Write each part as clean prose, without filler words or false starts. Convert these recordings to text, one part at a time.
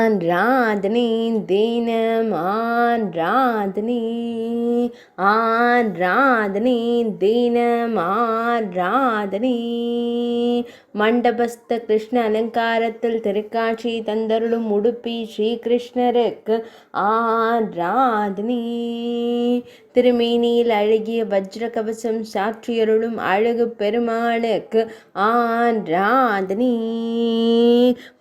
ஆராதனை தினம் ஆராதனை ஆராதனை தினம் ஆராதனை மண்டபஸ்த கிருஷ்ண அலங்காரத்தில் திருக்காட்சி தந்தருளும் உடுப்பி ஸ்ரீகிருஷ்ணருக்கு ஆராதனை திருமேனியில் அழகிய வஜ்ர கவசம் சாற்றியருளும் அழகு பெருமாளுக்கு ஆராதனை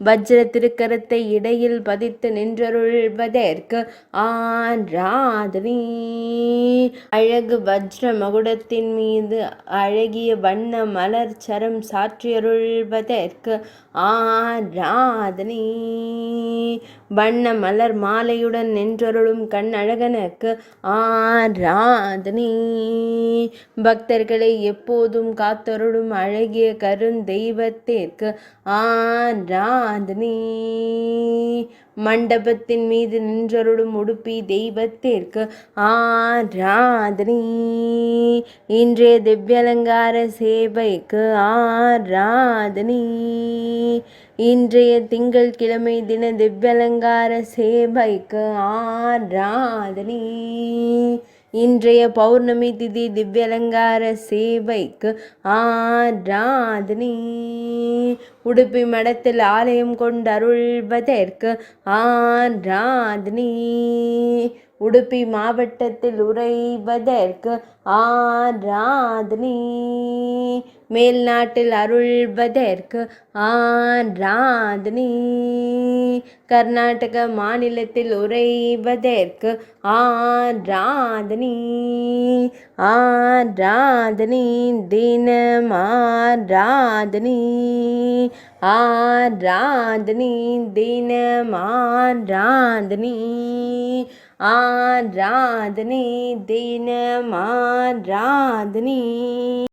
வஜ்ர திருக்கரத்தை இடையில் பதித்து நின்றருள்வதற்கு ஆராதனை அழகு வஜ்ர மகுடத்தின் மீது அழகிய வண்ண மலர் சரம் சாற்றியருள்வதற்கு ஆராதனை வண்ண மலர் மாலையுடன் நின்றருளும் கண்ணழகனுக்கு ஆராதனை பக்தர்களை எப்போதும் காத்தருளும் அழகிய கருந்தெய்வத்திற்கு ஆராதனை மண்டபத்தின் மீது நின்றருளும் உடுப்பி தெய்வத்திற்கு ஆராதனை இன்றைய திவ்யலங்கார சேவைக்கு ஆராதனை இன்றைய திங்கள் கிழமை தின திவ்யலங்கார சேவைக்கு ஆராதனை இன்றைய பௌர்ணமி திதி திவ்யலங்கார சேவைக்கு ஆராதனை உடுப்பி மடத்தில் ஆலயம் கொண்டருள்வதற்கு ஆராதனை உடுப்பி மாவட்டத்தில் உறைவதற்கு ஆராதனை மேல்நாட்டில் அருள்வதற்கு ஆராதனை கர்நாடக மாநிலத்தில் உறைவதற்கு ஆராதனை ஆராதனை தினம் ஆராதனை ஆராதனை தினம் ஆராதனை ஆராதனை தினம் ஆராதனை